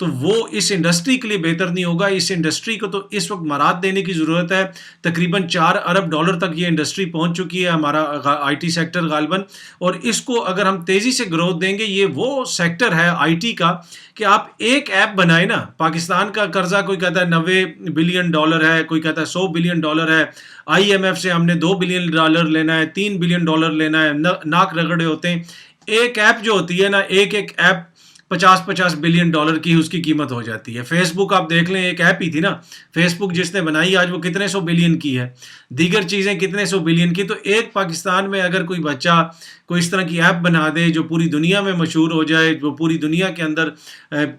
تو وہ اس انڈسٹری کے لیے بہتر نہیں ہوگا. اس انڈسٹری کو تو اس وقت مراعات دینے کی ضرورت ہے. تقریباً $4 ارب تک یہ انڈسٹری پہنچ چکی ہے, ہمارا آئی ٹی سیکٹر غالباً, اور اس کو اگر ہم تیزی سے گروتھ دیں گے, یہ وہ سیکٹر ہے آئی ٹی کا کہ آپ ایک ایپ بنائیں نا. پاکستان کا قرضہ کوئی کہتا ہے $90 بلین ہے, کوئی کہتا ہے $100 بلین ہے. آئی ایم ایف سے ہم نے $2 بلین لینا ہے, $3 بلین لینا ہے, ناک رگڑے ہوتے ہیں. ایک ایپ جو ہوتی ہے نا, ایک ایپ $50 بلین کی اس کی قیمت ہو جاتی ہے. فیس بک آپ دیکھ لیں, ایک ایپ ہی تھی نا فیس بک جس نے بنائی, آج وہ کتنے سو بلین کی ہے, دیگر چیزیں کتنے سو بلین کی. تو ایک پاکستان میں اگر کوئی بچہ کوئی اس طرح کی ایپ بنا دے جو پوری دنیا میں مشہور ہو جائے, جو پوری دنیا کے اندر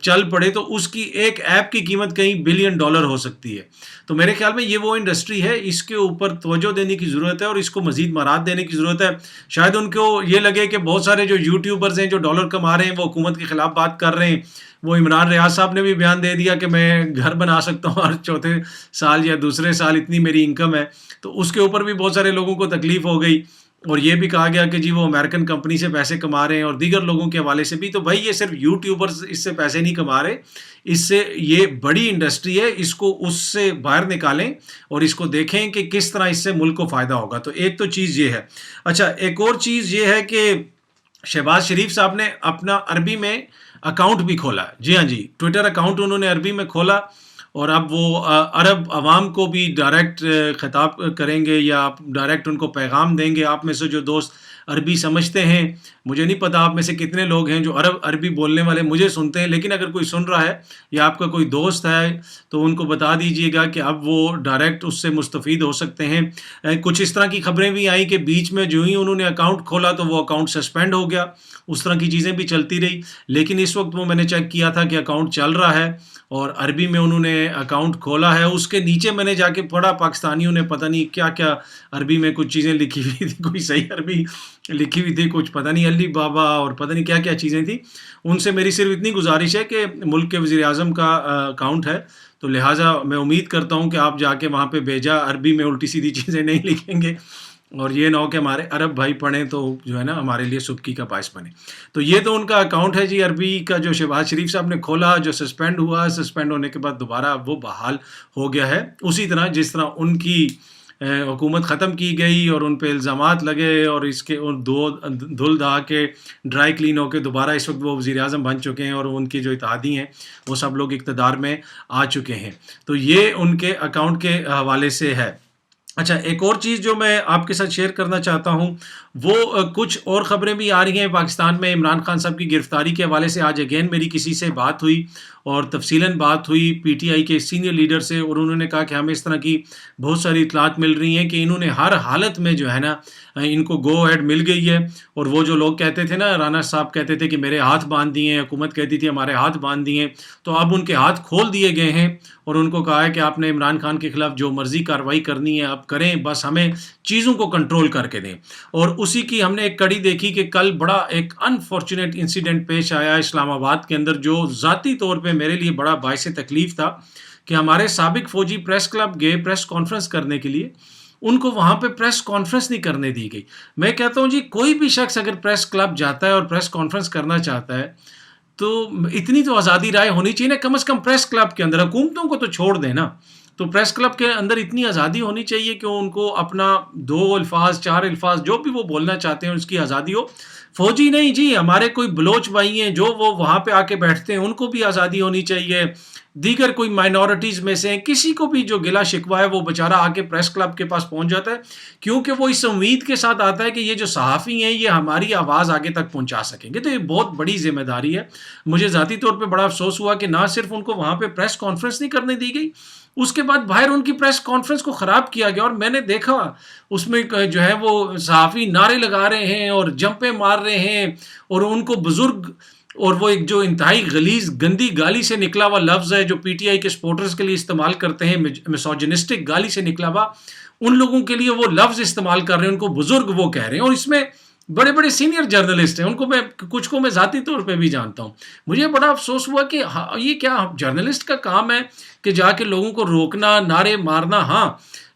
چل پڑے, تو اس کی ایک ایپ کی قیمت کئی $بلین ہو سکتی ہے. تو میرے خیال میں یہ وہ انڈسٹری ہے, اس کے اوپر توجہ دینے کی ضرورت ہے اور اس کو مزید مراعات دینے کی ضرورت ہے. شاید ان کو یہ لگے کہ بہت سارے جو یوٹیوبرز ہیں جو ڈالر کما رہے ہیں وہ حکومت کے خلاف بات کر رہے ہیں. وہ عمران ریاض صاحب نے بھی بیان دے دیا کہ میں گھر بنا سکتا ہوں ہر چوتھے سال یا دوسرے سال, اتنی میری انکم ہے. تو اس کے اوپر بھی بہت سارے لوگوں کو تکلیف ہو گئی, اور یہ بھی کہا گیا کہ جی وہ امریکن کمپنی سے پیسے کما رہے ہیں, اور دیگر لوگوں کے حوالے سے بھی. تو بھائی یہ صرف یوٹیوبرز اس سے پیسے نہیں کما رہے, اس سے یہ بڑی انڈسٹری ہے, اس کو اس سے باہر نکالیں اور اس کو دیکھیں کہ کس طرح اس سے ملک کو فائدہ ہوگا. تو ایک تو چیز یہ ہے. اچھا, ایک اور چیز یہ ہے کہ شہباز شریف صاحب نے اپنا عربی میں اکاؤنٹ بھی کھولا. جی ہاں جی, ٹویٹر اکاؤنٹ انہوں نے عربی میں کھولا, اور اب وہ عرب عوام کو بھی ڈائریکٹ خطاب کریں گے یا آپ ڈائریکٹ ان کو پیغام دیں گے. آپ میں سے جو دوست عربی سمجھتے ہیں, مجھے نہیں پتا آپ میں سے کتنے لوگ ہیں جو عربی بولنے والے مجھے سنتے ہیں, لیکن اگر کوئی سن رہا ہے یا آپ کا کوئی دوست ہے تو ان کو بتا دیجئے گا کہ اب وہ ڈائریکٹ اس سے مستفید ہو سکتے ہیں. کچھ اس طرح کی خبریں بھی آئیں کہ بیچ میں جو ہی انہوں نے اکاؤنٹ کھولا تو وہ اکاؤنٹ سسپینڈ ہو گیا. اس طرح کی چیزیں بھی چلتی رہی, لیکن اس وقت وہ میں نے چیک کیا تھا کہ اکاؤنٹ چل رہا ہے اور عربی میں انہوں نے اکاؤنٹ کھولا ہے. اس کے نیچے میں نے جا کے پڑھا, پاکستانیوں نے پتہ نہیں کیا کیا عربی میں کچھ چیزیں لکھی ہوئی تھی, کوئی صحیح عربی لکھی ہوئی تھی, کچھ پتہ نہیں علی بابا اور پتہ نہیں کیا کیا چیزیں تھیں. ان سے میری صرف اتنی گزارش ہے کہ ملک کے وزیر اعظم کا اکاؤنٹ ہے, تو لہٰذا میں امید کرتا ہوں کہ آپ جا کے وہاں پہ بھیجا عربی میں الٹی سیدھی چیزیں نہیں لکھیں گے, اور یہ نہ ہو کہ ہمارے عرب بھائی پڑھیں تو جو ہے نا ہمارے لیے سبکی کا باعث بنے. تو یہ تو ان کا اکاؤنٹ ہے جی عربی کا, جو شہباز شریف صاحب نے کھولا, جو سسپینڈ ہوا, سسپینڈ ہونے کے بعد دوبارہ وہ بحال ہو گیا ہے. اسی طرح جس طرح ان کی حکومت ختم کی گئی اور ان پہ الزامات لگے, اور اس کے دھل دھا کے ڈرائی کلین ہو کے دوبارہ اس وقت وہ وزیر اعظم بن چکے ہیں, اور ان کے جو اتحادی ہیں وہ سب لوگ اقتدار میں آ چکے ہیں. تو یہ ان کے اکاؤنٹ کے حوالے سے ہے. اچھا, ایک اور چیز جو میں آپ کے ساتھ شیئر کرنا چاہتا ہوں, وہ کچھ اور خبریں بھی آ رہی ہیں پاکستان میں. عمران خان صاحب کی گرفتاری کے حوالے سے آج اگین میری کسی سے بات ہوئی اور تفصیلاً بات ہوئی پی ٹی آئی کے سینئر لیڈر سے, اور انہوں نے کہا کہ ہمیں اس طرح کی بہت ساری اطلاعات مل رہی ہیں کہ انہوں نے ہر حالت میں جو ہے نا ان کو گو ایڈ مل گئی ہے. اور وہ جو لوگ کہتے تھے نا, رانا صاحب کہتے تھے کہ میرے ہاتھ باندھ دیے ہیں, حکومت کہتی تھی ہمارے ہاتھ باندھ دیے ہیں, تو اب ان کے ہاتھ کھول دیے گئے ہیں, اور ان کو کہا ہے کہ آپ نے عمران خان کے خلاف جو مرضی کارروائی کرنی ہے آپ کریں, بس ہمیں چیزوں کو کنٹرول کر کے دیں. اور اسی کی ہم نے ایک کڑی دیکھی کہ کل بڑا ایک انفارچونیٹ انسیڈنٹ پیش آیا اسلام آباد کے اندر, جو ذاتی طور پہ میرے لیے بڑا باعث تکلیف تھا. کہ ہمارے سابق فوجی پریس کلب گئے پریس کانفرنس کرنے کے لیے, ان کو وہاں پہ پریس کانفرنس نہیں کرنے دی گئی. میں کہتا ہوں جی کوئی بھی شخص اگر پریس کلب جاتا ہے اور پریس کانفرنس کرنا چاہتا ہے تو اتنی تو آزادی رائے ہونی چاہیے نا, کم از کم پریس کلب کے اندر. حکومتوں کو تو چھوڑ دیں نا, تو پریس کلب کے اندر اتنی آزادی ہونی چاہیے کہ ان کو اپنا 2 الفاظ 4 الفاظ جو بھی وہ بولنا چاہتے ہیں اس کی آزادی ہو. فوجی نہیں جی, ہمارے کوئی بلوچ بھائی ہیں جو وہ وہاں پہ آ کے بیٹھتے ہیں, ان کو بھی آزادی ہونی چاہیے. دیگر کوئی مائنورٹیز میں سے کسی کو بھی جو گلا شکوا ہے وہ بیچارہ آ کے پریس کلب کے پاس پہنچ جاتا ہے, کیونکہ وہ اس امید کے ساتھ آتا ہے کہ یہ جو صحافی ہیں یہ ہماری آواز آگے تک پہنچا سکیں گے. تو یہ بہت بڑی ذمہ داری ہے. مجھے ذاتی طور پہ بڑا افسوس ہوا کہ نہ صرف ان کو وہاں پہ پریس کانفرنس نہیں کرنے دی گئی, اس کے بعد باہر ان کی پریس کانفرنس کو خراب کیا گیا. اور میں نے دیکھا اس میں جو ہے وہ صحافی نعرے لگا رہے ہیں اور جمپیں مار رہے ہیں, اور ان کو بزرگ, اور وہ ایک جو انتہائی غلیظ گندی گالی سے نکلا ہوا لفظ ہے جو پی ٹی آئی کے سپورٹرز کے لیے استعمال کرتے ہیں, میسوجنسٹک گالی سے نکلا ہوا, ان لوگوں کے لیے وہ لفظ استعمال کر رہے ہیں, ان کو بزرگ وہ کہہ رہے ہیں. اور اس میں بڑے بڑے سینئر جرنلسٹ ہیں, ان کو میں کچھ کو میں ذاتی طور پہ بھی جانتا ہوں. مجھے بڑا افسوس ہوا کہ یہ کیا جرنلسٹ کا کام ہے کہ جا کے لوگوں کو روکنا, نعرے مارنا. ہاں,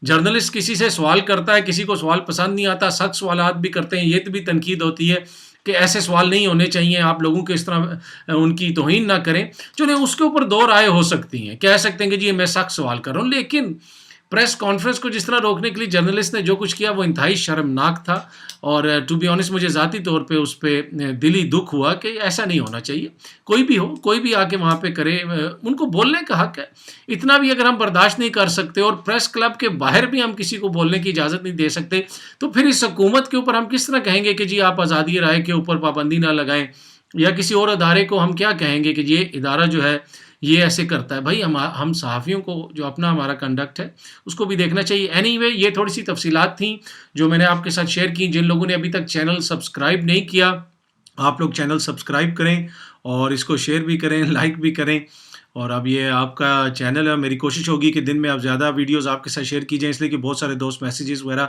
جرنلسٹ کسی سے سوال کرتا ہے, کسی کو سوال پسند نہیں آتا, سخت سوالات بھی کرتے ہیں, یہ بھی تنقید ہوتی ہے, کہ ایسے سوال نہیں ہونے چاہیے, آپ لوگوں کے اس طرح ان کی توہین نہ کریں. چلیں اس کے اوپر دو رائے ہو سکتی ہیں, کہہ سکتے ہیں کہ جی میں سخت سوال کر رہا ہوں, لیکن پریس کانفرنس کو جس طرح روکنے کے لیے جرنلسٹ نے جو کچھ کیا وہ انتہائی شرمناک تھا. اور ٹو بی آنیسٹ مجھے ذاتی طور پہ اس پہ دلی دکھ ہوا کہ ایسا نہیں ہونا چاہیے. کوئی بھی ہو, کوئی بھی آ کے وہاں پہ کرے, ان کو بولنے کا حق ہے. اتنا بھی اگر ہم برداشت نہیں کر سکتے اور پریس کلب کے باہر بھی ہم کسی کو بولنے کی اجازت نہیں دے سکتے, تو پھر اس حکومت کے اوپر ہم کس طرح کہیں گے کہ جی آپ آزادی رائے کے اوپر پابندی نہ لگائیں, یا کسی اور ادارے کو ہم کیا کہیں گے کہ یہ ادارہ جو ہے یہ ایسے کرتا ہے. بھائی ہم صحافیوں کو جو اپنا ہمارا کنڈکٹ ہے اس کو بھی دیکھنا چاہیے. اینی وے یہ تھوڑی سی تفصیلات تھیں جو میں نے آپ کے ساتھ شیئر کی. جن لوگوں نے ابھی تک چینل سبسکرائب نہیں کیا, آپ لوگ چینل سبسکرائب کریں اور اس کو شیئر بھی کریں, لائک بھی کریں. اور اب یہ آپ کا چینل ہے, میری کوشش ہوگی کہ دن میں آپ زیادہ ویڈیوز آپ کے ساتھ شیئر کی جائیں, اس لیے کہ بہت سارے دوست میسیجز وغیرہ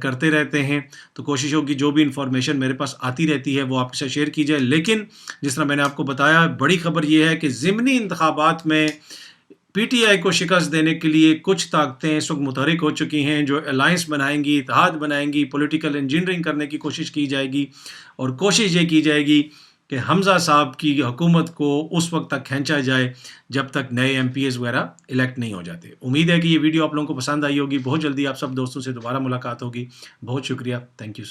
کرتے رہتے ہیں, تو کوشش ہوگی جو بھی انفارمیشن میرے پاس آتی رہتی ہے وہ آپ کے ساتھ شیئر کی جائے. لیکن جس طرح میں نے آپ کو بتایا, بڑی خبر یہ ہے کہ ضمنی انتخابات میں پی ٹی آئی کو شکست دینے کے لیے کچھ طاقتیں اس وقت متحرک ہو چکی ہیں, جو الائنس بنائیں گی, اتحاد بنائیں گی, پولیٹیکل انجینئرنگ کرنے کی کوشش کی جائے گی. اور کوشش یہ کی جائے گی کہ حمزہ صاحب کی حکومت کو اس وقت تک کھینچا جائے جب تک نئے ایم پی ایز وغیرہ الیکٹ نہیں ہو جاتے. امید ہے کہ یہ ویڈیو آپ لوگوں کو پسند آئی ہوگی. بہت جلدی آپ سب دوستوں سے دوبارہ ملاقات ہوگی. بہت شکریہ. Thank you.